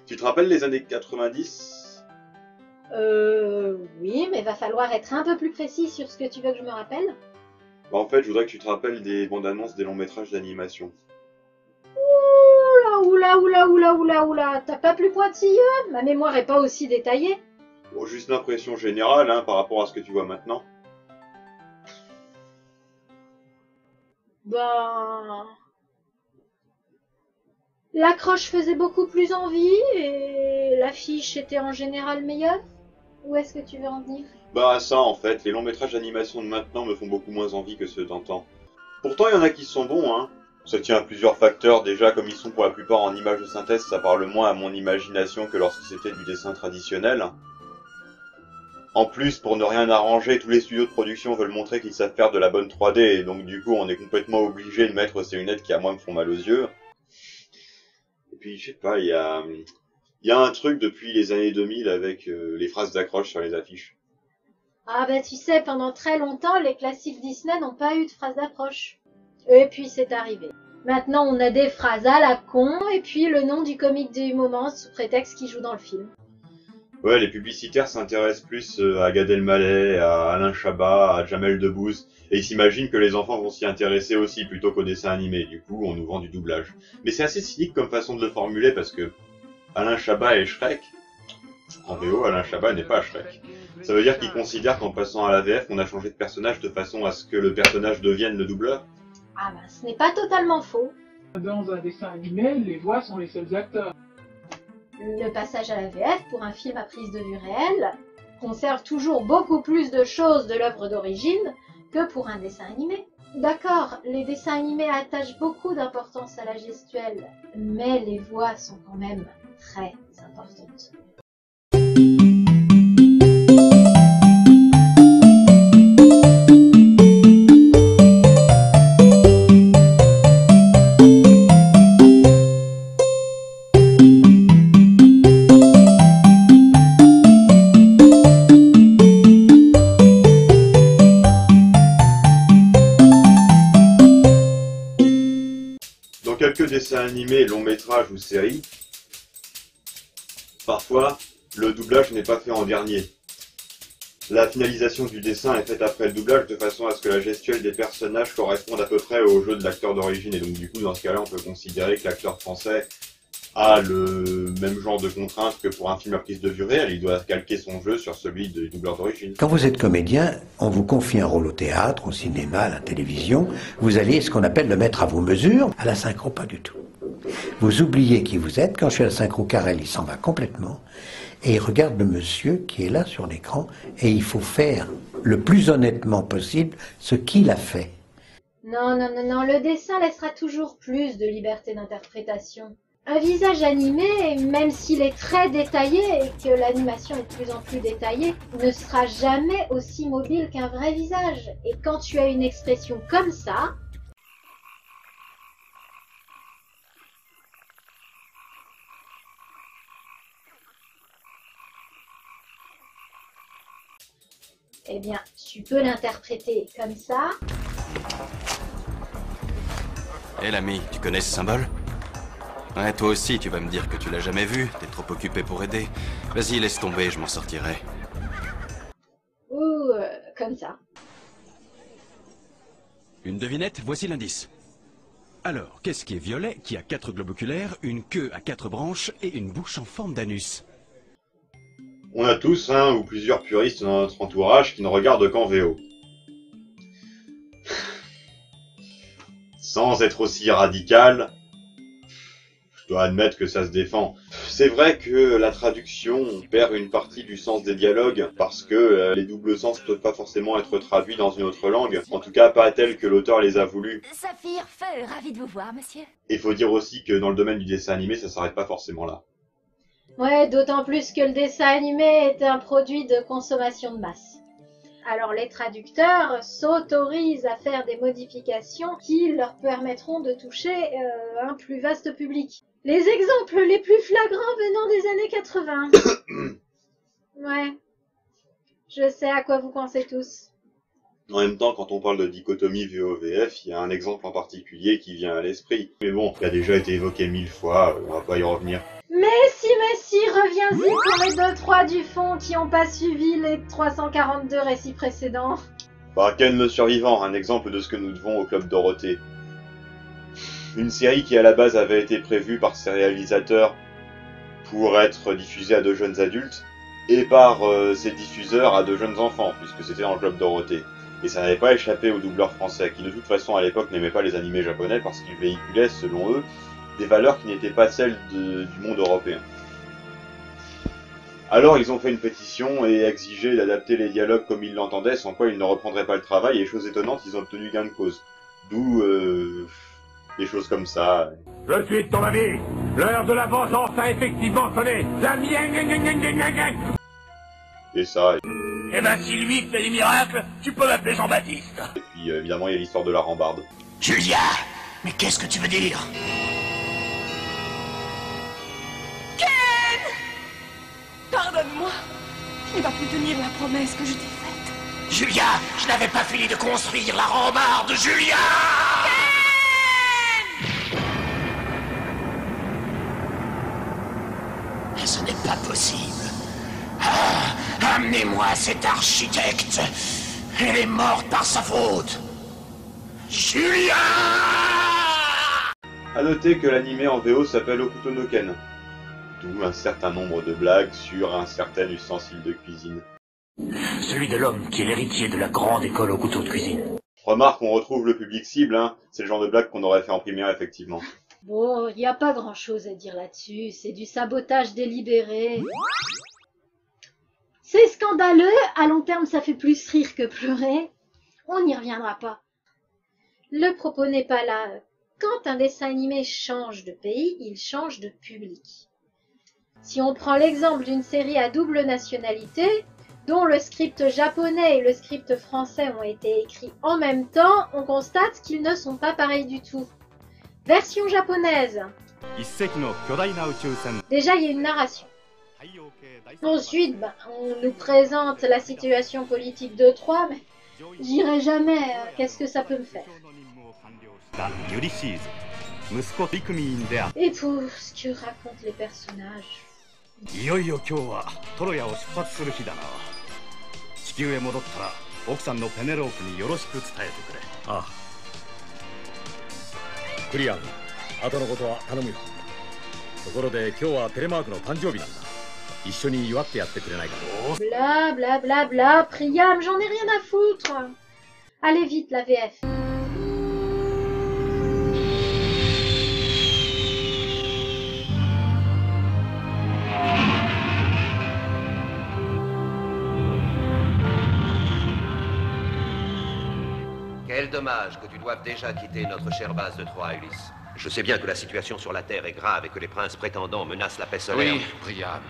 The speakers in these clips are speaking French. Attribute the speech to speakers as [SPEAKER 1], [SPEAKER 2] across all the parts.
[SPEAKER 1] Tu te rappelles les années 90?
[SPEAKER 2] Oui, mais va falloir être un peu plus précis sur ce que tu veux que je me rappelle.
[SPEAKER 1] Bah en fait, je voudrais que tu te rappelles des bandes annonces des longs métrages d'animation.
[SPEAKER 2] Oula, t'as pas plus pointilleux? Ma mémoire est pas aussi détaillée.
[SPEAKER 1] Bon, juste l'impression générale, hein, par rapport à ce que tu vois maintenant.
[SPEAKER 2] Ben... L'accroche faisait beaucoup plus envie et l'affiche était en général meilleure. Où est-ce que tu veux en venir?
[SPEAKER 1] Bah ça, en fait, les longs métrages d'animation de maintenant me font beaucoup moins envie que ceux d'antan. Pourtant, il y en a qui sont bons, hein. Ça tient à plusieurs facteurs, déjà, comme ils sont pour la plupart en images de synthèse, ça parle moins à mon imagination que lorsque c'était du dessin traditionnel. En plus, pour ne rien arranger, tous les studios de production veulent montrer qu'ils savent faire de la bonne 3D, et donc du coup, on est complètement obligé de mettre ces lunettes qui à moi me font mal aux yeux. Et puis, je sais pas, il y a un truc depuis les années 2000 avec les phrases d'accroche sur les affiches.
[SPEAKER 2] Ah bah tu sais, pendant très longtemps, les classiques Disney n'ont pas eu de phrase d'approche. Et puis c'est arrivé. Maintenant on a des phrases à la con, et puis le nom du comique du moment sous prétexte qu'il joue dans le film.
[SPEAKER 1] Ouais, les publicitaires s'intéressent plus à Gad Elmaleh, à Alain Chabat, à Jamel Debbouze, et ils s'imaginent que les enfants vont s'y intéresser aussi plutôt qu'au dessin animé. Du coup, on nous vend du doublage. Mais c'est assez cynique comme façon de le formuler parce que Alain Chabat est Shrek. En VO, Alain Chabat n'est pas Shrek. Ça veut dire qu'ils considèrent qu'en passant à la VF, on a changé de personnage de façon à ce que le personnage devienne le doubleur.
[SPEAKER 2] Ah bah ce n'est pas totalement faux.
[SPEAKER 3] Dans un dessin animé, les voix sont les seuls acteurs.
[SPEAKER 2] Le passage à la VF pour un film à prise de vue réelle conserve toujours beaucoup plus de choses de l'œuvre d'origine que pour un dessin animé. D'accord, les dessins animés attachent beaucoup d'importance à la gestuelle, mais les voix sont quand même très importantes.
[SPEAKER 1] Dans quelques dessins animés, longs métrages ou séries, parfois, le doublage n'est pas fait en dernier. La finalisation du dessin est faite après le doublage de façon à ce que la gestuelle des personnages corresponde à peu près au jeu de l'acteur d'origine. Et donc du coup, dans ce cas-là, on peut considérer que l'acteur français a le même genre de contraintes que pour un film à prise de vue réelle. Il doit calquer son jeu sur celui du doubleur d'origine.
[SPEAKER 4] Quand vous êtes comédien, on vous confie un rôle au théâtre, au cinéma, à la télévision. Vous allez ce qu'on appelle le mettre à vos mesures. À la synchro, pas du tout. Vous oubliez qui vous êtes. Quand je suis à la synchro, Carrel, il s'en va complètement. Et il regarde le monsieur qui est là sur l'écran. Et il faut faire le plus honnêtement possible ce qu'il a fait.
[SPEAKER 2] Non, le dessin laissera toujours plus de liberté d'interprétation. Un visage animé, même s'il est très détaillé et que l'animation est de plus en plus détaillée, ne sera jamais aussi mobile qu'un vrai visage. Et quand tu as une expression comme ça, eh bien, tu peux l'interpréter comme ça.
[SPEAKER 5] Hé l'ami, tu connais ce symbole? Ouais, toi aussi, tu vas me dire que tu l'as jamais vu, t'es trop occupé pour aider. Vas-y, laisse tomber, je m'en sortirai.
[SPEAKER 2] Ou comme ça.
[SPEAKER 6] Une devinette, voici l'indice. Alors, qu'est-ce qui est violet, qui a 4 globes oculaires, une queue à 4 branches et une bouche en forme d'anus?
[SPEAKER 1] On a tous un ou plusieurs puristes dans notre entourage qui ne regardent qu'en VO. Sans être aussi radical, je dois admettre que ça se défend. C'est vrai que la traduction perd une partie du sens des dialogues parce que les doubles sens ne peuvent pas forcément être traduits dans une autre langue, en tout cas pas tels que l'auteur les a voulu.
[SPEAKER 7] Saphir, Feu, ravi de vous voir, monsieur.
[SPEAKER 1] Et faut dire aussi que dans le domaine du dessin animé, ça s'arrête pas forcément là.
[SPEAKER 2] Ouais, d'autant plus que le dessin animé est un produit de consommation de masse. Alors les traducteurs s'autorisent à faire des modifications qui leur permettront de toucher un plus vaste public. Les exemples les plus flagrants venant des années 80. Ouais, je sais à quoi vous pensez tous.
[SPEAKER 1] En même temps, quand on parle de dichotomie VO-VF, il y a un exemple en particulier qui vient à l'esprit. Mais bon, il a déjà été évoqué 1000 fois, on va pas y revenir.
[SPEAKER 2] Mais si, reviens-y pour les 2-3 du fond qui n'ont pas suivi les 342 récits précédents.
[SPEAKER 1] Bah, Ken le survivant, un exemple de ce que nous devons au Club Dorothée. Une série qui à la base avait été prévue par ses réalisateurs pour être diffusée à de jeunes adultes, et par ses diffuseurs à de jeunes enfants, puisque c'était dans le Club Dorothée. Et ça n'avait pas échappé aux doubleurs français, qui de toute façon à l'époque n'aimaient pas les animés japonais parce qu'ils véhiculaient, selon eux, des valeurs qui n'étaient pas celles du monde européen. Alors ils ont fait une pétition et exigé d'adapter les dialogues comme ils l'entendaient, sans quoi ils ne reprendraient pas le travail, et chose étonnante, ils ont obtenu gain de cause. D'où des choses comme ça.
[SPEAKER 8] Je suis de ton avis. L'heure de la vengeance a effectivement sonné. La mienne.
[SPEAKER 1] Et ça.
[SPEAKER 8] Eh ben si lui fait des miracles, tu peux m'appeler Jean-Baptiste.
[SPEAKER 1] Et puis évidemment il y a l'histoire de la rambarde.
[SPEAKER 8] Julia, mais qu'est-ce que tu veux dire?
[SPEAKER 7] Pardonne-moi. Tu ne vas plus tenir la promesse que je t'ai faite.
[SPEAKER 8] Julia, je n'avais pas fini de construire la rambarde, Julia! Mais ce n'est pas possible. Ah, amenez-moi cet architecte. Elle est morte par sa faute. Julia!
[SPEAKER 1] A noter que l'animé en VO s'appelle Hokuto no Ken. D'où un certain nombre de blagues sur un certain ustensile de cuisine.
[SPEAKER 8] Celui de l'homme qui est l'héritier de la grande école au couteau de cuisine.
[SPEAKER 1] Remarque, on retrouve le public cible, hein. C'est le genre de blague qu'on aurait fait en primaire, effectivement.
[SPEAKER 2] Bon, il n'y a pas grand-chose à dire là-dessus, c'est du sabotage délibéré. C'est scandaleux, à long terme ça fait plus rire que pleurer. On n'y reviendra pas. Le propos n'est pas là. Quand un dessin animé change de pays, il change de public. Si on prend l'exemple d'une série à double nationalité, dont le script japonais et le script français ont été écrits en même temps, on constate qu'ils ne sont pas pareils du tout. Version japonaise. Déjà, il y a une narration. Ensuite, on nous présente la situation politique de Troie, mais j'irai jamais. Qu'est-ce que ça peut me faire? Et pour ce que racontent les personnages. Bla bla bla bla, Priam, j'en ai rien à foutre. Allez vite, la VF.
[SPEAKER 9] Quel dommage que tu doives déjà quitter notre chère base de Troie, Ulysse. Je sais bien que la situation sur la Terre est grave et que les princes prétendants menacent la paix solaire.
[SPEAKER 10] Oui, Priam.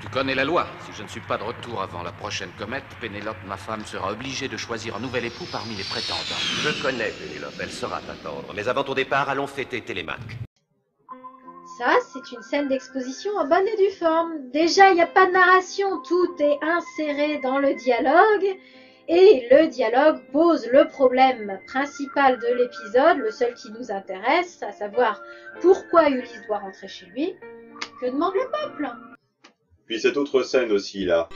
[SPEAKER 10] Tu connais la loi. Si je ne suis pas de retour avant la prochaine comète, Pénélope, ma femme, sera obligée de choisir un nouvel époux parmi les prétendants.
[SPEAKER 9] Je connais Pénélope, elle saura t'attendre. Mais avant ton départ, allons fêter Télémaque.
[SPEAKER 2] Ça, c'est une scène d'exposition en bonne et due forme. Déjà, il n'y a pas de narration, tout est inséré dans le dialogue. Et le dialogue pose le problème principal de l'épisode, le seul qui nous intéresse, à savoir pourquoi Ulysse doit rentrer chez lui. Que demande le peuple?
[SPEAKER 1] Puis cette autre scène aussi, là.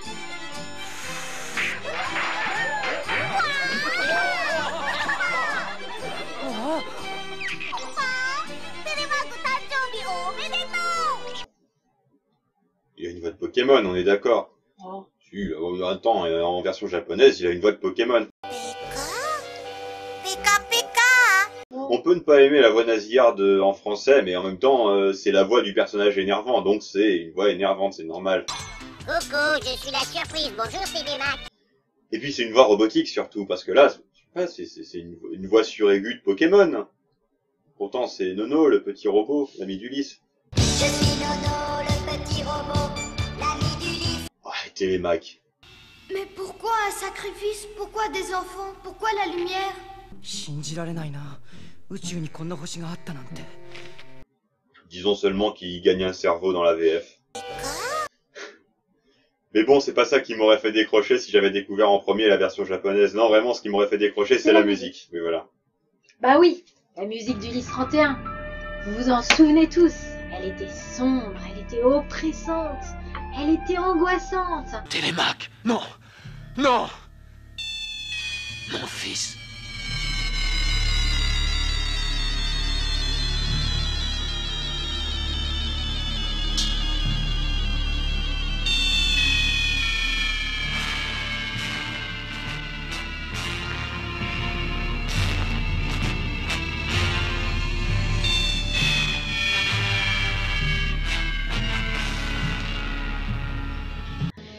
[SPEAKER 1] Il a une voix de Pokémon, on est d'accord.
[SPEAKER 2] Oh.
[SPEAKER 1] Si, attends, en version japonaise, il a une voix de Pokémon. On peut ne pas aimer la voix nasillarde en français, mais en même temps, c'est la voix du personnage énervant, donc c'est une voix énervante, c'est normal.
[SPEAKER 11] Coucou, je suis la surprise, bonjour Télémaque.
[SPEAKER 1] Et puis c'est une voix robotique surtout, parce que là, c'est une voix suraiguë de Pokémon. Pourtant c'est Nono, le petit robot, l'ami d'Ulysse.
[SPEAKER 11] Je suis Nono, le petit robot, l'ami d'Ulysse.
[SPEAKER 1] Ah, Télémaque.
[SPEAKER 11] Mais pourquoi un sacrifice? Pourquoi des enfants? Pourquoi la lumière?
[SPEAKER 1] Disons seulement qu'il gagne un cerveau dans la VF. Mais bon, c'est pas ça qui m'aurait fait décrocher si j'avais découvert en premier la version japonaise. Non, vraiment, ce qui m'aurait fait décrocher, c'est la musique. Mais voilà.
[SPEAKER 2] Bah oui, la musique d'Ulysse 31. Vous vous en souvenez tous. Elle était sombre, elle était oppressante, elle était angoissante.
[SPEAKER 8] Télémaque, non, non, mon fils.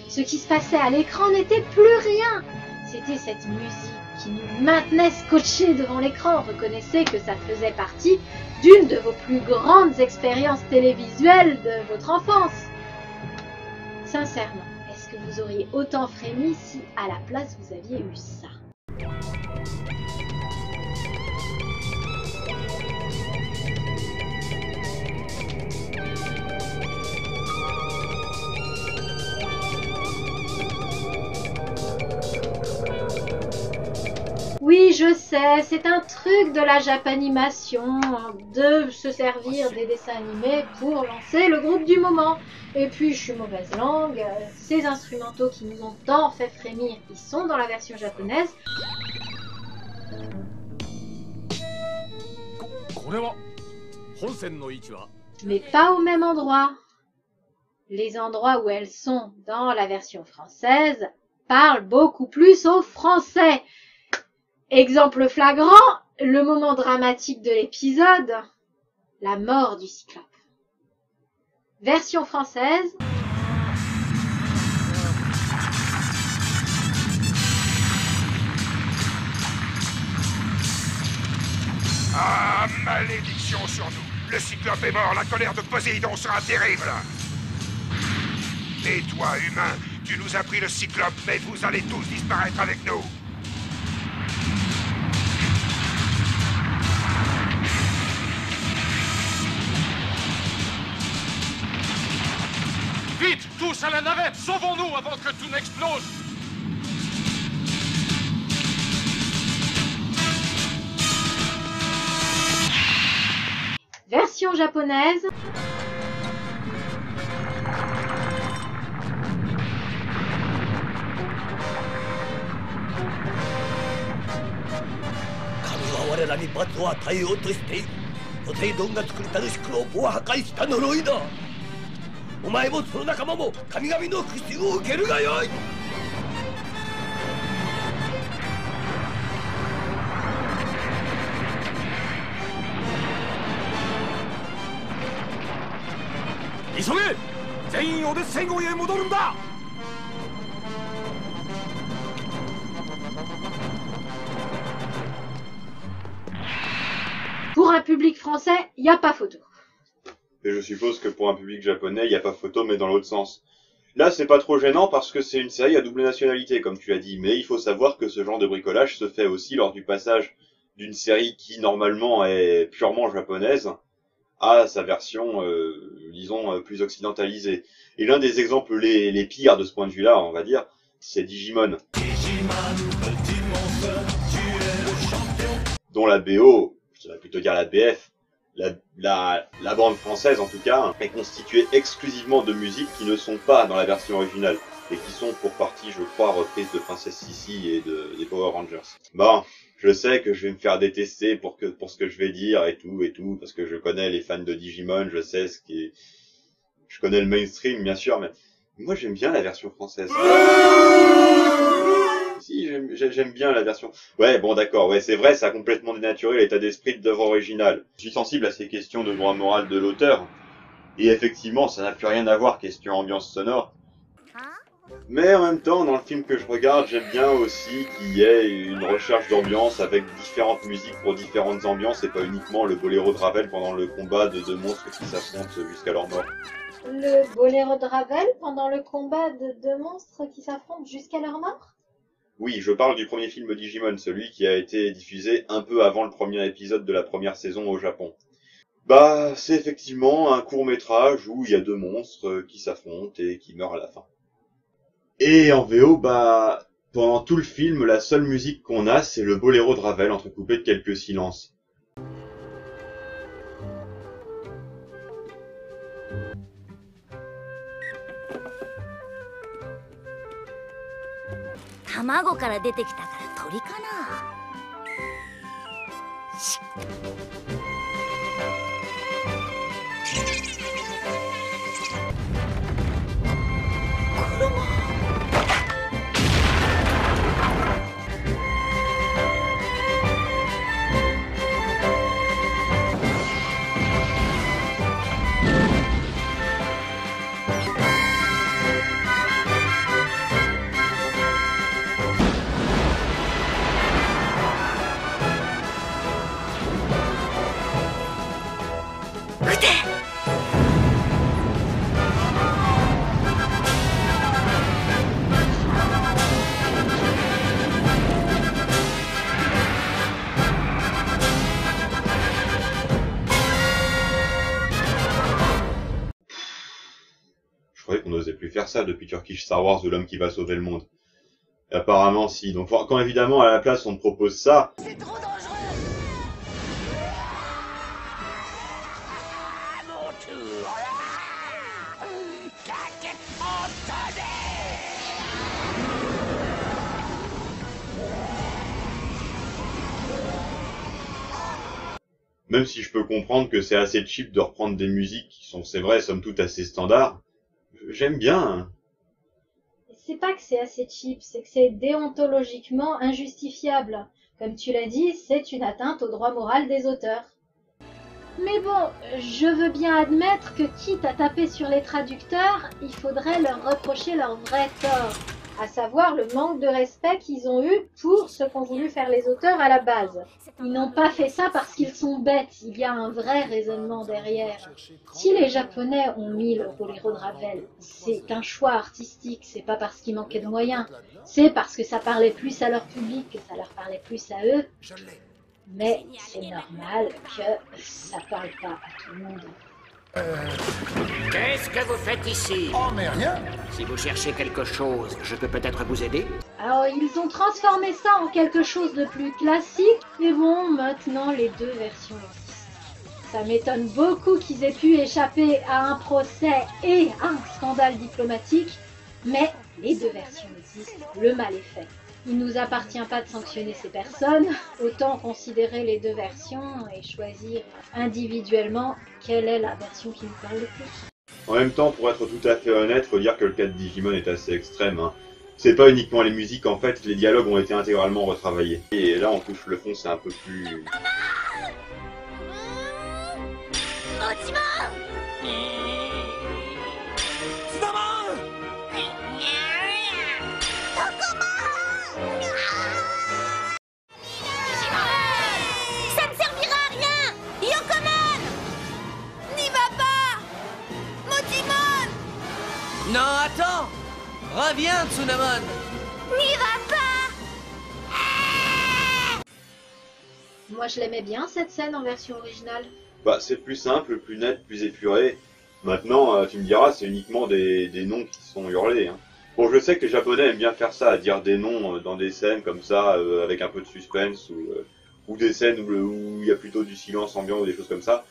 [SPEAKER 2] Ce qui se passait à l'écran n'était plus rien. C'était cette musique qui nous maintenait scotchés devant l'écran. Reconnaissez que ça faisait partie d'une de vos plus grandes expériences télévisuelles de votre enfance. Sincèrement, est-ce que vous auriez autant frémi si à la place vous aviez eu ça? Oui, je sais, c'est un truc de la Japanimation, de se servir des dessins animés pour lancer le groupe du moment. Et puis, je suis mauvaise langue, ces instrumentaux qui nous ont tant fait frémir, ils sont dans la version japonaise. Mais pas au même endroit. Les endroits où elles sont dans la version française parlent beaucoup plus au français. Exemple flagrant, le moment dramatique de l'épisode, la mort du Cyclope. Version française.
[SPEAKER 12] Ah, malédiction sur nous! Le Cyclope est mort, la colère de Poséidon sera terrible! Et toi, humain, tu nous as pris le Cyclope, mais vous allez tous disparaître avec nous!
[SPEAKER 10] Vite, tous à la navette, sauvons-nous avant que tout n'explose.
[SPEAKER 2] Version japonaise. Pour un public français, il n'y a pas photo.
[SPEAKER 1] Et je suppose que pour un public japonais, il n'y a pas photo, mais dans l'autre sens. Là, c'est pas trop gênant parce que c'est une série à double nationalité, comme tu l'as dit, mais il faut savoir que ce genre de bricolage se fait aussi lors du passage d'une série qui, normalement, est purement japonaise à sa version, disons, plus occidentalisée. Et l'un des exemples les pires de ce point de vue-là, on va dire, c'est Digimon. Dont la BO, je devrais plutôt dire la BF, la bande française en tout cas, est constituée exclusivement de musiques qui ne sont pas dans la version originale et qui sont pour partie, je crois, reprises de Princess Sissi et des Power Rangers. Bon, je sais que je vais me faire détester pour ce que je vais dire et tout, parce que je connais les fans de Digimon, je sais ce qui est... Je connais le mainstream, bien sûr, mais moi j'aime bien la version française. Si, j'aime bien la version... Ouais, bon d'accord, ouais, c'est vrai, ça a complètement dénaturé l'état d'esprit de l'œuvre originale. Je suis sensible à ces questions de droit moral de l'auteur, et effectivement, ça n'a plus rien à voir, question ambiance sonore. Mais en même temps, dans le film que je regarde, j'aime bien aussi qu'il y ait une recherche d'ambiance avec différentes musiques pour différentes ambiances, et pas uniquement le boléro de Ravel pendant le combat de deux monstres qui s'affrontent jusqu'à leur mort.
[SPEAKER 2] Le boléro de Ravel pendant le combat de deux monstres qui s'affrontent jusqu'à leur mort?
[SPEAKER 1] Oui, je parle du premier film Digimon, celui qui a été diffusé un peu avant le premier épisode de la première saison au Japon. Bah, c'est effectivement un court-métrage où il y a deux monstres qui s'affrontent et qui meurent à la fin. Et en VO, bah, pendant tout le film, la seule musique qu'on a, c'est le boléro de Ravel, entrecoupé de quelques silences.
[SPEAKER 13] 卵から出てきたから鳥かな。
[SPEAKER 1] Je croyais qu'on n'osait plus faire ça depuis Turkish Star Wars de l'homme qui va sauver le monde. Et apparemment si, donc quand évidemment à la place on te propose ça...
[SPEAKER 8] C'est trop dangereux. À mon tour. Claquette en tonnerre.
[SPEAKER 1] Même si je peux comprendre que c'est assez cheap de reprendre des musiques qui sont, c'est vrai, somme toute assez standards, j'aime bien.
[SPEAKER 2] C'est pas que c'est assez cheap, c'est que c'est déontologiquement injustifiable. Comme tu l'as dit, c'est une atteinte au droit moral des auteurs. Mais bon, je veux bien admettre que quitte à taper sur les traducteurs, il faudrait leur reprocher leur vrai tort, à savoir le manque de respect qu'ils ont eu pour ce qu'ont voulu faire les auteurs à la base. Ils n'ont pas fait ça parce qu'ils sont bêtes, il y a un vrai raisonnement derrière. Si les Japonais ont mis le Boléro de Ravel, c'est un choix artistique, c'est pas parce qu'ils manquaient de moyens, c'est parce que ça parlait plus à leur public, que ça leur parlait plus à eux. Mais c'est normal que ça parle pas à tout le monde.
[SPEAKER 8] Qu'est-ce que vous faites ici?
[SPEAKER 14] Oh, mais rien.
[SPEAKER 8] Si vous cherchez quelque chose, je peux peut-être vous aider?
[SPEAKER 2] Alors, ils ont transformé ça en quelque chose de plus classique, et bon, maintenant, les deux versions existent. Ça m'étonne beaucoup qu'ils aient pu échapper à un procès et à un scandale diplomatique, mais les deux versions existent, le mal est fait. Il nous appartient pas de sanctionner ces personnes, autant considérer les deux versions et choisir individuellement quelle est la version qui nous parle le plus.
[SPEAKER 1] En même temps, pour être tout à fait honnête, faut dire que le cas de Digimon est assez extrême. Hein. C'est pas uniquement les musiques, en fait, les dialogues ont été intégralement retravaillés. Et là, on touche le fond, c'est un peu plus...
[SPEAKER 13] Ça ne servira à rien! Yokomon! N'y va pas! Motimon!
[SPEAKER 15] Non, attends! Reviens, Tsunamon!
[SPEAKER 13] N'y va pas!
[SPEAKER 2] Moi je l'aimais bien cette scène en version originale.
[SPEAKER 1] Bah, c'est plus simple, plus net, plus épuré. Maintenant, tu me diras, c'est uniquement des noms qui sont hurlés. Hein. Bon, je sais que les Japonais aiment bien faire ça, à dire des noms dans des scènes comme ça, avec un peu de suspense, ou des scènes où il y a plutôt du silence ambiant ou des choses comme ça.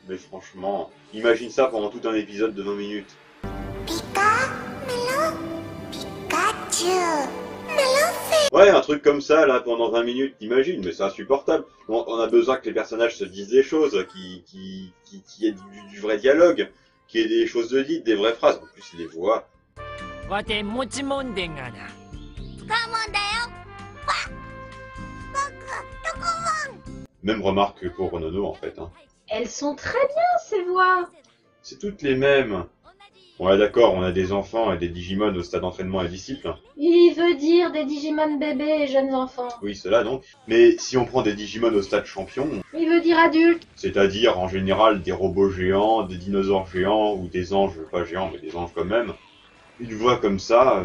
[SPEAKER 1] Mais franchement, imagine ça pendant tout un épisode de 20 minutes. Ouais, un truc comme ça, là, pendant 20 minutes, t'imagines, mais c'est insupportable. On a besoin que les personnages se disent des choses, qu'il y ait du vrai dialogue, qu'il y ait des choses de dites, des vraies phrases. En plus, les voix. Même remarque pour Nono, en fait. Hein.
[SPEAKER 2] Elles sont très bien, ces voix.
[SPEAKER 1] C'est toutes les mêmes. Bon, là, d'accord, on a des enfants et des Digimon au stade d'entraînement et disciples.
[SPEAKER 2] Il veut dire des Digimon bébés et jeunes enfants.
[SPEAKER 1] Oui, cela donc. Mais si on prend des Digimon au stade champion...
[SPEAKER 2] Il veut dire adultes.
[SPEAKER 1] C'est-à-dire, en général, des robots géants, des dinosaures géants, ou des anges, pas géants, mais des anges quand même. Une voix comme ça...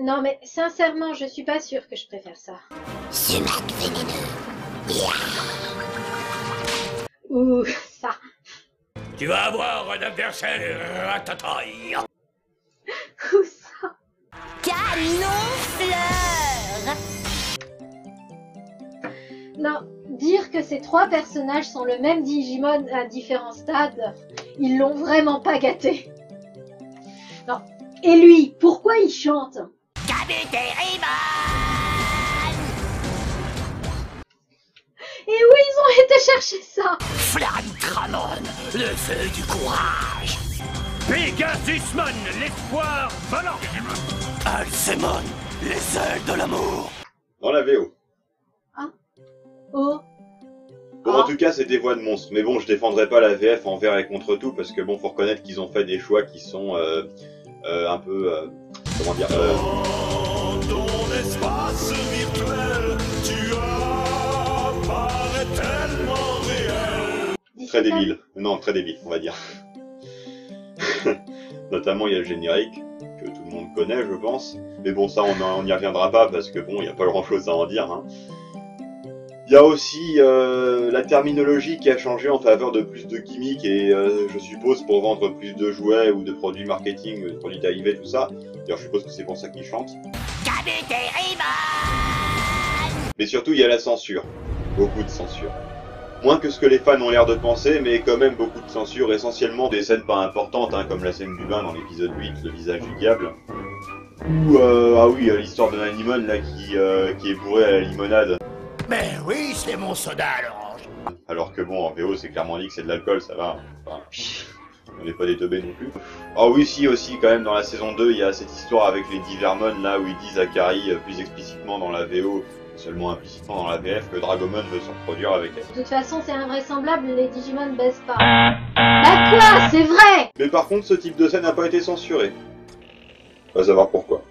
[SPEAKER 2] Non mais sincèrement, je suis pas sûre que je préfère ça.
[SPEAKER 8] Sumac vénéneux.
[SPEAKER 2] Ouh, ça.
[SPEAKER 8] Tu vas avoir un adversaire à ta taille.
[SPEAKER 2] Ouh, ça.
[SPEAKER 13] Canon fleur.
[SPEAKER 2] Non, Dire que ces 3 personnages sont le même Digimon à différents stades, ils l'ont vraiment pas gâté. Non. Et lui, pourquoi il chante? Et où ils ont été chercher ça?
[SPEAKER 8] Flantramon, le feu du courage.
[SPEAKER 14] Pegasusmon, l'espoir volant.
[SPEAKER 8] Alcémon, les ailes de l'amour.
[SPEAKER 1] Dans la VO.
[SPEAKER 2] Ah. Oh.
[SPEAKER 1] Bon, en tout cas, c'est des voix de monstres. Mais bon, je défendrai pas la VF envers et contre tout, parce que bon, faut reconnaître qu'ils ont fait des choix qui sont un peu... comment dire
[SPEAKER 16] Dans ton espace virtuel, tu apparais tellement réel.
[SPEAKER 1] Très débile. Non, très débile, on va dire. Notamment, il y a le générique, que tout le monde connaît, je pense. Mais bon, ça, on n'y reviendra pas, parce que bon, il n'y a pas grand-chose à en dire, hein. Il y a aussi la terminologie qui a changé en faveur de plus de gimmicks et je suppose pour vendre plus de jouets ou de produits marketing, de produits dérivés, tout ça. D'ailleurs, je suppose que c'est pour ça qu'ils chantent. Mais surtout, il y a la censure. Beaucoup de censure. Moins que ce que les fans ont l'air de penser, mais quand même beaucoup de censure, essentiellement des scènes pas importantes, hein, comme la scène du bain dans l'épisode 8, le visage du diable. Ou, ah oui, l'histoire de Nanimon, là, qui est bourré à la limonade.
[SPEAKER 8] Mais oui, c'est mon soda à l'orange.
[SPEAKER 1] Alors que bon, en VO, c'est clairement dit que c'est de l'alcool, ça va. Enfin, on n'est pas des teubés non plus. Ah oui, si, aussi, quand même, dans la saison 2, il y a cette histoire avec les Divermon, là, où ils disent à Kari, plus explicitement dans la VO, seulement implicitement dans la VF, que Dragomon veut se reproduire avec elle.
[SPEAKER 2] De toute façon, c'est invraisemblable, les Digimon baissent pas. Bah quoi? C'est vrai!
[SPEAKER 1] Mais par contre, ce type de scène n'a pas été censuré. On va savoir pourquoi.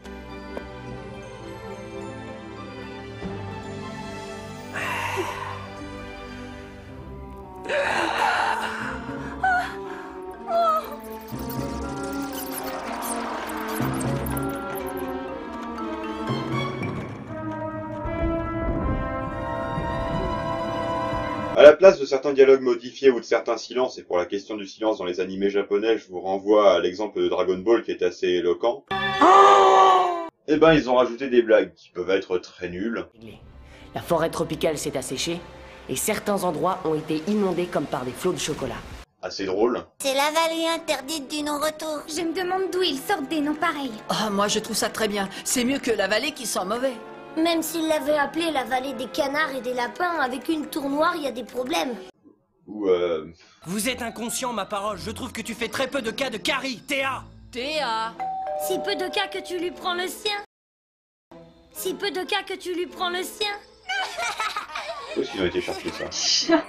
[SPEAKER 1] À la place de certains dialogues modifiés ou de certains silences, et pour la question du silence dans les animés japonais, je vous renvoie à l'exemple de Dragon Ball qui est assez éloquent. Eh ben, ils ont rajouté des blagues qui peuvent être très nulles.
[SPEAKER 17] La forêt tropicale s'est asséchée, et certains endroits ont été inondés comme par des flots de chocolat.
[SPEAKER 1] Assez drôle.
[SPEAKER 13] C'est la vallée interdite du non-retour. Je me demande d'où ils sortent des noms pareils.
[SPEAKER 18] Ah, moi je trouve ça très bien. C'est mieux que la vallée qui sent mauvais.
[SPEAKER 11] Même s'ils l'avaient appelée la vallée des canards et des lapins, avec une tour noire, il y a des problèmes.
[SPEAKER 1] Ou
[SPEAKER 15] Vous êtes inconscient, ma parole. Je trouve que tu fais très peu de cas de Kari, Théa.
[SPEAKER 18] Théa.
[SPEAKER 11] Si peu de cas que tu lui prends le sien. Si peu de cas que tu lui prends le sien.
[SPEAKER 1] Où est-ce qu'ils ont été chercher ça?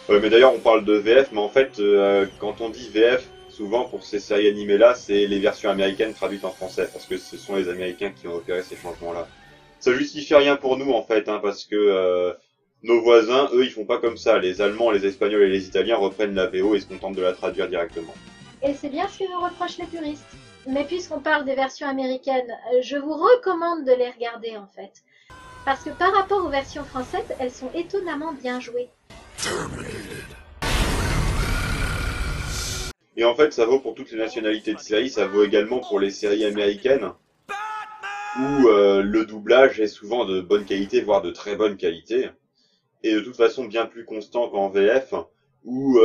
[SPEAKER 1] Ouais, mais d'ailleurs, on parle de VF, mais en fait, quand on dit VF, souvent pour ces séries animées-là, c'est les versions américaines traduites en français, parce que ce sont les Américains qui ont opéré ces changements-là. Ça justifie rien pour nous, en fait, hein, parce que nos voisins, eux, ils font pas comme ça. Les Allemands, les Espagnols et les Italiens reprennent la VO et se contentent de la traduire directement.
[SPEAKER 2] Et c'est bien ce que nous reprochent les puristes. Mais puisqu'on parle des versions américaines, je vous recommande de les regarder, en fait. Parce que par rapport aux versions françaises, elles sont étonnamment bien jouées.
[SPEAKER 1] Et en fait, ça vaut pour toutes les nationalités de séries, ça vaut également pour les séries américaines, où le doublage est souvent de bonne qualité, voire de très bonne qualité, et de toute façon bien plus constant qu'en VF, où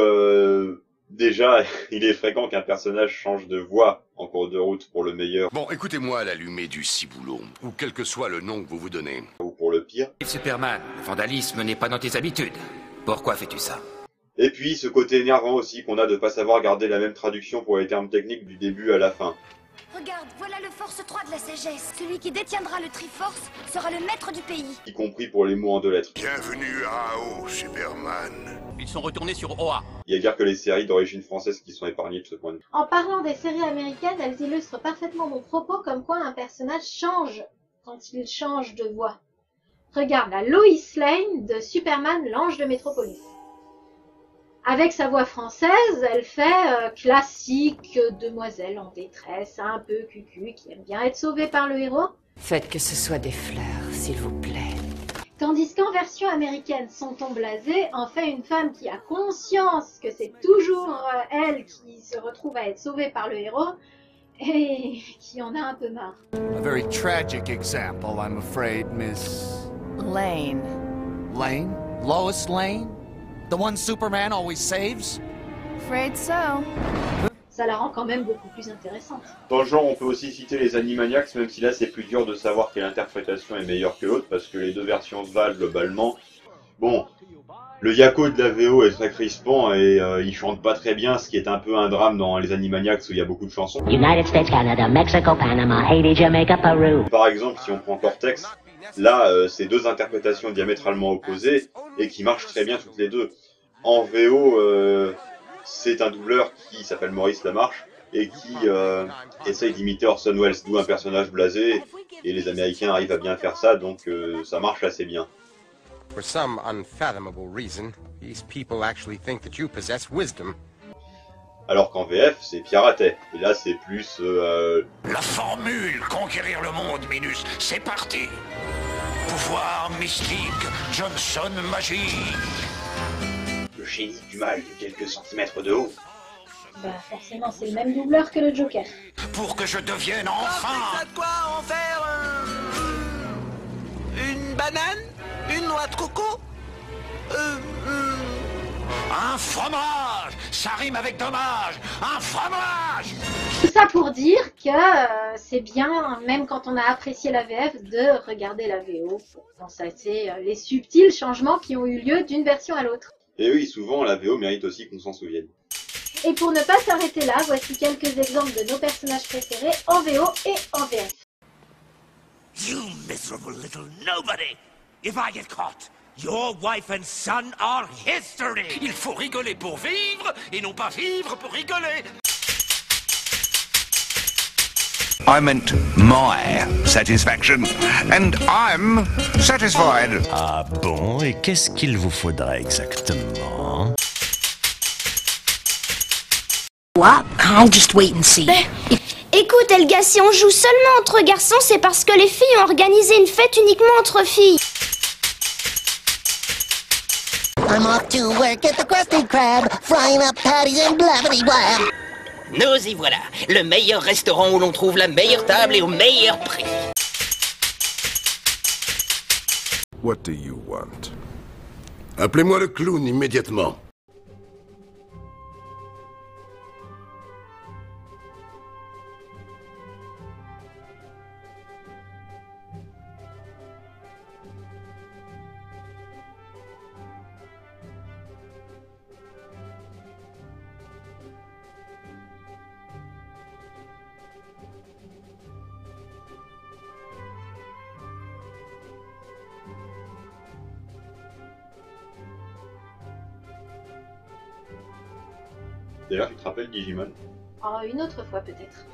[SPEAKER 1] déjà, il est fréquent qu'un personnage change de voix en cours de route pour le meilleur.
[SPEAKER 12] Bon, écoutez-moi à l'allumé du ciboulot, ou quel que soit le nom que vous vous donnez.
[SPEAKER 1] Ou pour le pire.
[SPEAKER 19] Superman, le vandalisme n'est pas dans tes habitudes. Pourquoi fais-tu ça?
[SPEAKER 1] Et puis, ce côté énervant aussi qu'on a de pas savoir garder la même traduction pour les termes techniques du début à la fin.
[SPEAKER 11] Regarde, voilà le Force 3 de la sagesse. Celui qui détiendra le Triforce sera le maître du pays.
[SPEAKER 1] Y compris pour les mots en 2 lettres.
[SPEAKER 12] Bienvenue à AO, Superman.
[SPEAKER 19] Ils sont retournés sur OA.
[SPEAKER 1] Il y a guère que les séries d'origine française qui sont épargnées de ce point de vue.
[SPEAKER 2] En parlant des séries américaines, elles illustrent parfaitement mon propos comme quoi un personnage change quand il change de voix. Regarde la Lois Lane de Superman, l'ange de Métropolis. Avec sa voix française, elle fait classique demoiselle en détresse, un peu cucu, qui aime bien être sauvée par le héros.
[SPEAKER 17] Faites que ce soit des fleurs, s'il vous plaît.
[SPEAKER 2] Tandis qu'en version américaine, son ton blasé en fait une femme qui a conscience que c'est toujours elle qui se retrouve à être sauvée par le héros et qui en a un peu marre.
[SPEAKER 20] A very tragic example, I'm afraid, Miss...
[SPEAKER 18] Lane.
[SPEAKER 20] Lane? Lois Lane? The one Superman always saves?
[SPEAKER 7] Afraid so.
[SPEAKER 2] Ça la rend quand même beaucoup plus intéressante.
[SPEAKER 1] Dans le genre, on peut aussi citer les Animaniacs, même si là c'est plus dur de savoir quelle interprétation est meilleure que l'autre, parce que les deux versions se valent globalement. Bon, le Yakko de la VO est très crispant et il chante pas très bien, ce qui est un peu un drame dans les Animaniacs où il y a beaucoup de chansons.
[SPEAKER 21] United States, Canada, Mexico, Panama, Haiti, Jamaica, Peru.
[SPEAKER 1] Par exemple, si on prend Cortex, là c'est deux interprétations diamétralement opposées et qui marchent très bien toutes les deux. En VO, c'est un doubleur qui s'appelle Maurice Lamarche et qui essaye d'imiter Orson Welles, d'où un personnage blasé, et les Américains arrivent à bien faire ça, donc ça marche assez bien.
[SPEAKER 22] For some unfathomable reason, these people actually think that you possess wisdom.
[SPEAKER 1] Alors qu'en VF, c'est Pierre Ratet, et là c'est plus...
[SPEAKER 8] La formule conquérir le monde, Minus, c'est parti. Pouvoir mystique, Johnson magique.
[SPEAKER 1] Le génie du mal de quelques centimètres de haut.
[SPEAKER 2] Bah forcément, c'est le même doubleur que le Joker.
[SPEAKER 8] Pour que je devienne enfin...
[SPEAKER 15] Ça de quoi en faire une banane? Une noix de coco?
[SPEAKER 8] Un fromage. Ça rime avec dommage. Un fromage.
[SPEAKER 2] Tout ça pour dire que c'est bien, même quand on a apprécié la VF, de regarder la VO pour constater les subtils changements qui ont eu lieu d'une version à l'autre.
[SPEAKER 1] Et oui, souvent la VO mérite aussi qu'on s'en souvienne.
[SPEAKER 2] Et pour ne pas s'arrêter là, voici quelques exemples de nos personnages préférés en VO et en VF.
[SPEAKER 14] You miserable little nobody! If I get caught, your wife and son are history!
[SPEAKER 8] Il faut rigoler pour vivre et non pas vivre pour rigoler.
[SPEAKER 12] I meant my satisfaction, and I'm satisfied.
[SPEAKER 23] Ah bon, et qu'est-ce qu'il vous faudrait exactement?
[SPEAKER 13] What? I'll just wait and see. Écoute, Elga, si on joue seulement entre garçons, c'est parce que les filles ont organisé une fête uniquement entre filles.
[SPEAKER 24] I'm off to work at the Krusty Krab, frying up patties and blabbity blab.
[SPEAKER 25] Nous y voilà, le meilleur restaurant où l'on trouve la meilleure table et au meilleur prix.
[SPEAKER 26] What do you want? Appelez-moi le clown immédiatement.
[SPEAKER 1] D'ailleurs, tu te rappelles Digimon?
[SPEAKER 2] Oh, une autre fois peut-être.